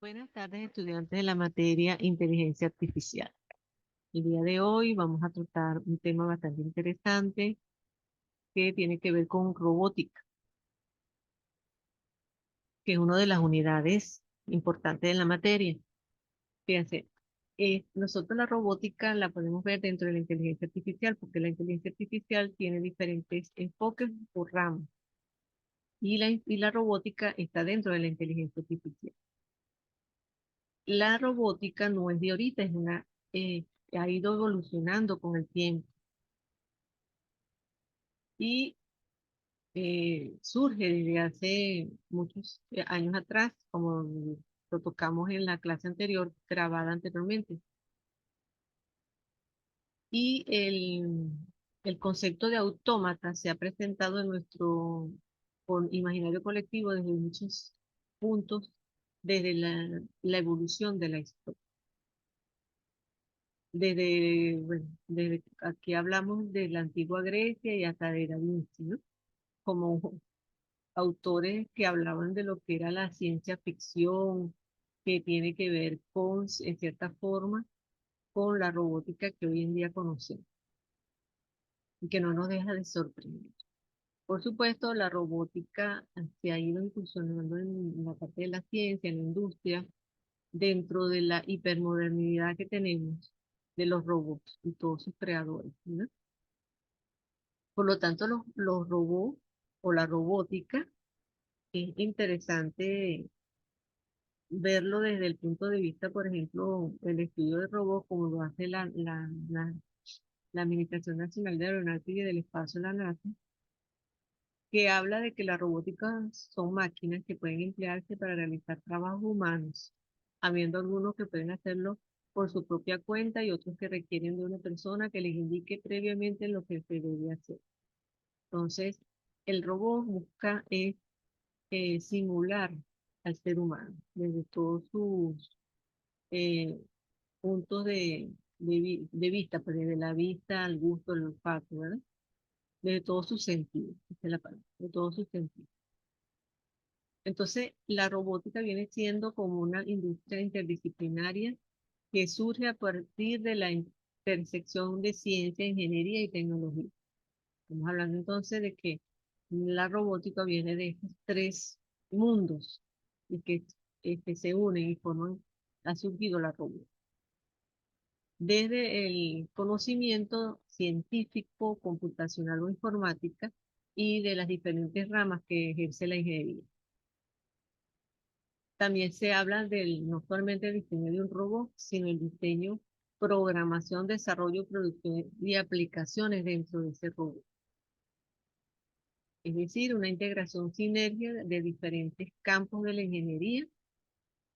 Buenas tardes, estudiantes de la materia Inteligencia Artificial. El día de hoy vamos a tratar un tema bastante interesante que tiene que ver con robótica, que es una de las unidades importantes de la materia. Fíjense, nosotros la robótica la podemos ver dentro de la inteligencia artificial, porque la inteligencia artificial tiene diferentes enfoques o ramas, y la robótica está dentro de la inteligencia artificial. La robótica no es de ahorita, ha ido evolucionando con el tiempo y surge desde hace muchos años atrás, como lo tocamos en la clase anterior, grabada anteriormente. Y el concepto de autómata se ha presentado en nuestro imaginario colectivo desde muchos puntos, desde la evolución de la historia. Desde aquí hablamos de la antigua Grecia y hasta de Da Vinci, ¿no? Como autores que hablaban de lo que era la ciencia ficción, que tiene que ver con, en cierta forma, con la robótica que hoy en día conocemos y que no nos deja de sorprender. Por supuesto, la robótica se ha ido incursionando en la parte de la ciencia, en la industria, dentro de la hipermodernidad que tenemos de los robots y todos sus creadores, ¿no? Por lo tanto, los robots o la robótica es interesante verlo desde el punto de vista, por ejemplo, el estudio de robots, como lo hace la Administración Nacional de Aeronáutica y del Espacio, la NASA, que habla de que la robótica son máquinas que pueden emplearse para realizar trabajos humanos, habiendo algunos que pueden hacerlo por su propia cuenta y otros que requieren de una persona que les indique previamente lo que se debe hacer. Entonces, el robot busca simular al ser humano desde todos sus eh, puntos de vista, pues desde la vista al gusto, al olfato, ¿verdad? Desde todos sus sentidos, esa es la palabra, de todos sus sentidos. Entonces, la robótica viene siendo como una industria interdisciplinaria que surge a partir de la intersección de ciencia, ingeniería y tecnología. Estamos hablando entonces de que la robótica viene de estos tres mundos y que se unen y forman, ha surgido la robótica. Desde el conocimiento científico, computacional o informática y de las diferentes ramas que ejerce la ingeniería. También se habla del, no solamente el diseño de un robot, sino el diseño, programación, desarrollo, producción y aplicaciones dentro de ese robot. Es decir, una integración sinergia de diferentes campos de la ingeniería,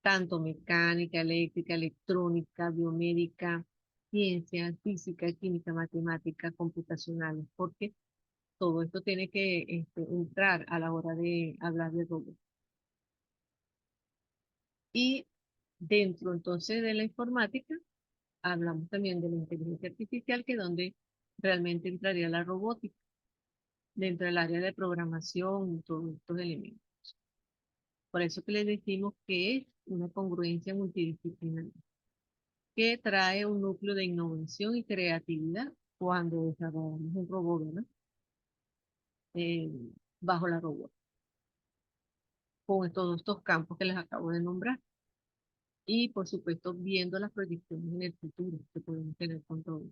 tanto mecánica, eléctrica, electrónica, biomédica, ciencia, física, química, matemática, computacionales, porque todo esto tiene que entrar a la hora de hablar de robot. Y dentro entonces de la informática, hablamos también de la inteligencia artificial, que es donde realmente entraría la robótica, dentro del área de programación y todos estos elementos. Por eso que les decimos que es una congruencia multidisciplinaria, que trae un núcleo de innovación y creatividad cuando desarrollamos un robot, ¿verdad? Eh, bajo la robot, con todos estos campos que les acabo de nombrar. Y por supuesto, viendo las proyecciones en el futuro que podemos tener con todo.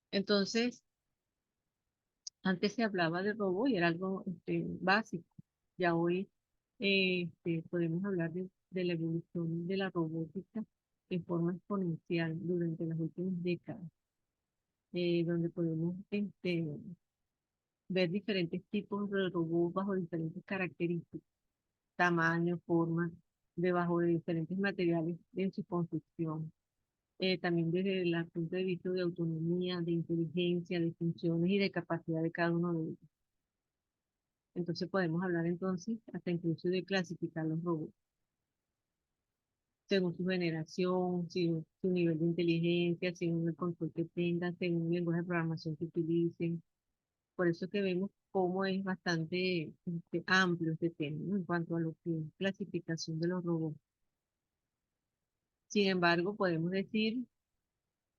Entonces, antes se hablaba de robot y era algo básico. Ya hoy podemos hablar de la evolución de la robótica de forma exponencial durante las últimas décadas, donde podemos ver diferentes tipos de robots bajo diferentes características, tamaño, forma, debajo de diferentes materiales en su construcción. También desde el punto de vista de autonomía, de inteligencia, de funciones y de capacidad de cada uno de ellos. Entonces podemos hablar entonces hasta incluso de clasificar los robots según su generación, según su nivel de inteligencia, según el control que tengan, según el lenguaje de programación que utilicen. Por eso que vemos cómo es bastante amplio este tema, ¿no? En cuanto a lo que es clasificación de los robots. Sin embargo, podemos decir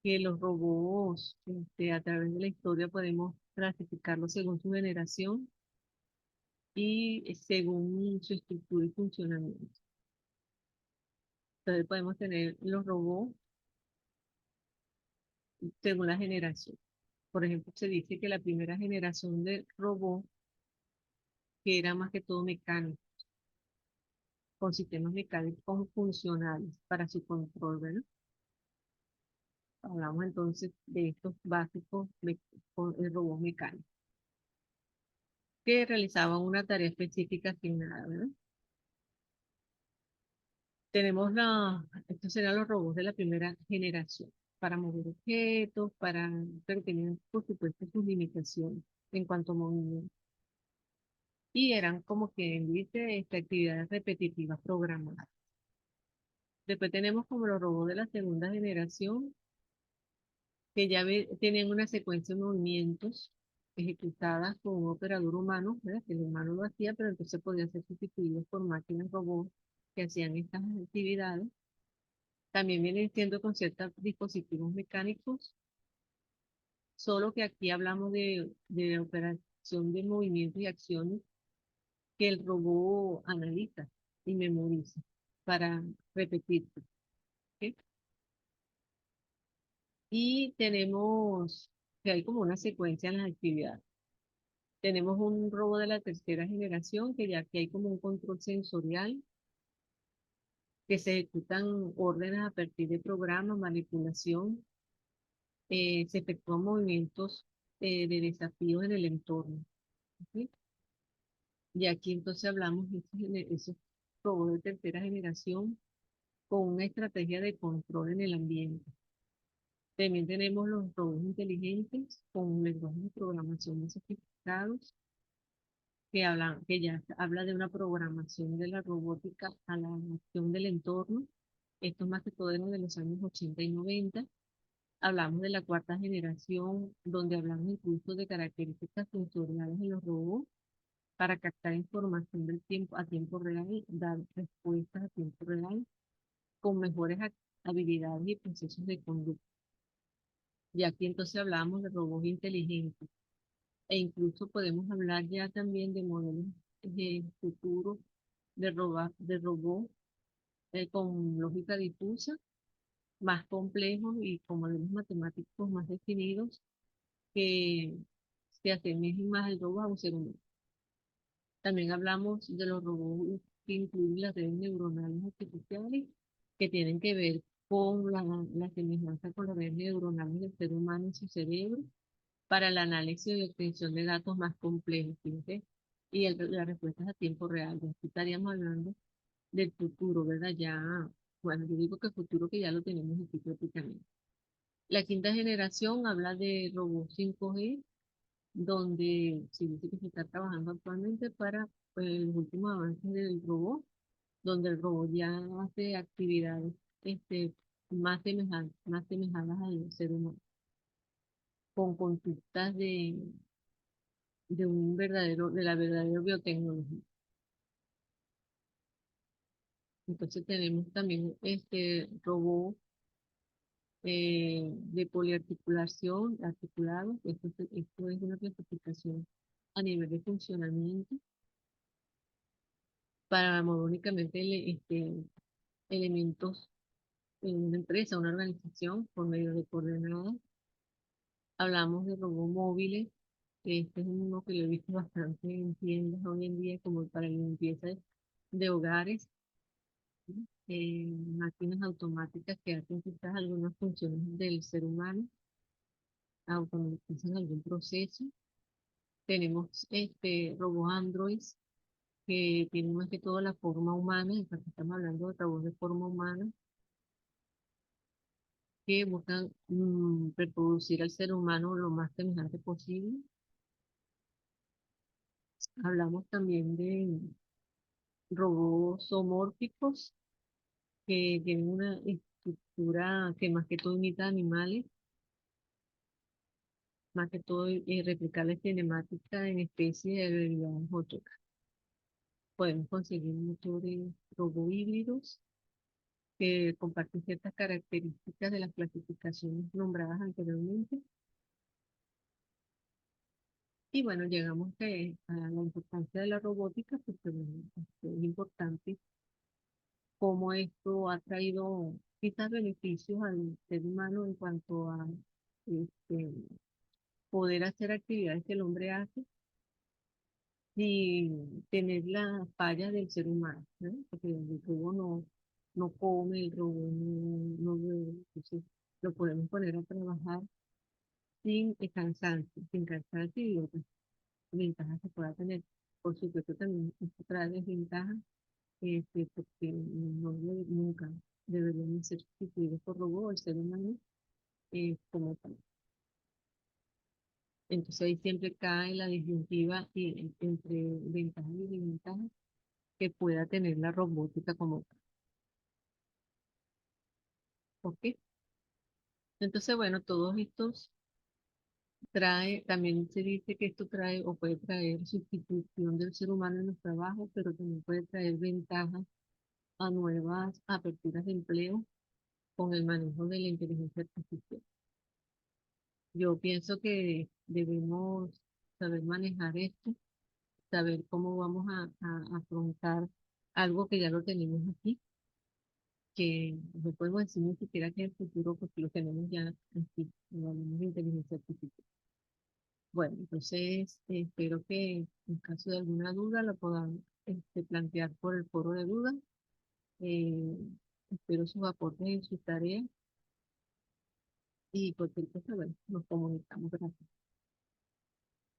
que los robots, a través de la historia, podemos clasificarlos según su generación y según su estructura y funcionamiento. Entonces podemos tener los robots según la generación. Por ejemplo, se dice que la primera generación de robots, que era más que todo mecánico, con sistemas mecánicos funcionales para su control, ¿verdad? Hablamos entonces de estos básicos con el robot mecánico, que realizaban una tarea específica asignada, ¿verdad? Tenemos estos serán los robots de la primera generación, para mover objetos, pero tenían por supuesto sus limitaciones en cuanto a movimiento. Y eran como quien dice, actividades repetitivas programadas. Después tenemos como los robots de la segunda generación, que ya tenían una secuencia de movimientos ejecutadas con un operador humano, ¿verdad? Que el humano lo hacía, pero entonces podían ser sustituidos por máquinas robots que hacían estas actividades. También vienen siendo con ciertos dispositivos mecánicos, solo que aquí hablamos de operación de movimientos y acciones que el robot analiza y memoriza para repetir. ¿Ok? Y tenemos que hay como una secuencia en las actividades. Tenemos un robot de la tercera generación, que ya que hay como un control sensorial, que se ejecutan órdenes a partir de programas, manipulación, se efectúan movimientos de desafíos en el entorno. ¿Ok? Y aquí entonces hablamos de esos robots de tercera generación con una estrategia de control en el ambiente. También tenemos los robots inteligentes con lenguajes de programación más sofisticados que ya habla de una programación de la robótica a la acción del entorno. Esto más que todo eran de los años 80 y 90. Hablamos de la cuarta generación, donde hablamos incluso de características sensoriales en los robots para captar información del tiempo a tiempo real, dar respuestas a tiempo real con mejores habilidades y procesos de conducta. Y aquí entonces hablamos de robots inteligentes e incluso podemos hablar ya también de modelos de futuro de robot con lógica difusa, más complejos y con modelos matemáticos más definidos que se asemejen más al robot a un ser humano. También hablamos de los robots que incluyen las redes neuronales artificiales que tienen que ver con la semejanza con las redes neuronales del ser humano en su cerebro para el análisis y obtención de datos más complejos, fíjate, y las respuestas a tiempo real. Ya aquí estaríamos hablando del futuro, ¿verdad? Ya, bueno, yo digo que el futuro que ya lo tenemos aquí prácticamente. La quinta generación habla de robots 5G, donde se dice que se está trabajando actualmente para los últimos avances del robot, donde el robot ya hace actividades más semejadas al ser humano, con conductas de la verdadera biotecnología. Entonces tenemos también este robot de poliarticulación, articulado. Esto es una clasificación a nivel de funcionamiento para mover únicamente elementos en una empresa, una organización, por medio de coordenadas. Hablamos de robots móviles, que este es uno que lo he visto bastante en tiendas hoy en día, como para la limpieza de hogares, ¿sí? Máquinas automáticas que hacen quizás algunas funciones del ser humano, automatizan algún proceso. Tenemos robots androids que tienen más que todo la forma humana, en parte estamos hablando de robots de forma humana, que buscan reproducir al ser humano lo más semejante posible. Hablamos también de robots zoomórficos que tienen una estructura que más que todo imita animales, más que todo replicarles cinemática en especies de realidad motora. Podemos conseguir motores robot híbridos que comparte ciertas características de las clasificaciones nombradas anteriormente. Y bueno, llegamos a la importancia de la robótica, porque bueno, es importante cómo esto ha traído quizás beneficios al ser humano en cuanto a este, poder hacer actividades que el hombre hace sin tener las fallas del ser humano, ¿no? Porque el robot no come, el robot no bebe, entonces lo podemos poner a trabajar sin cansancio y otras ventajas que pueda tener. Por supuesto, también esto trae desventajas, porque nunca deberían ser sustituidos por robots, el ser humano como tal. Entonces ahí siempre cae la disyuntiva entre ventajas y desventajas que pueda tener la robótica como tal. ¿Ok? Entonces, bueno, todos estos trae, también se dice que esto trae o puede traer sustitución del ser humano en los trabajos, pero también puede traer ventajas a nuevas aperturas de empleo con el manejo de la inteligencia artificial. Yo pienso que debemos saber manejar esto, saber cómo vamos a afrontar algo que ya lo tenemos aquí, que no podemos decir ni siquiera que es el futuro porque lo tenemos ya aquí, hablamos de inteligencia artificial. Bueno, entonces espero que en caso de alguna duda la puedan plantear por el foro de dudas. Eh, Espero sus aportes en sus tareas y cualquier cosa, bueno, nos comunicamos. Gracias.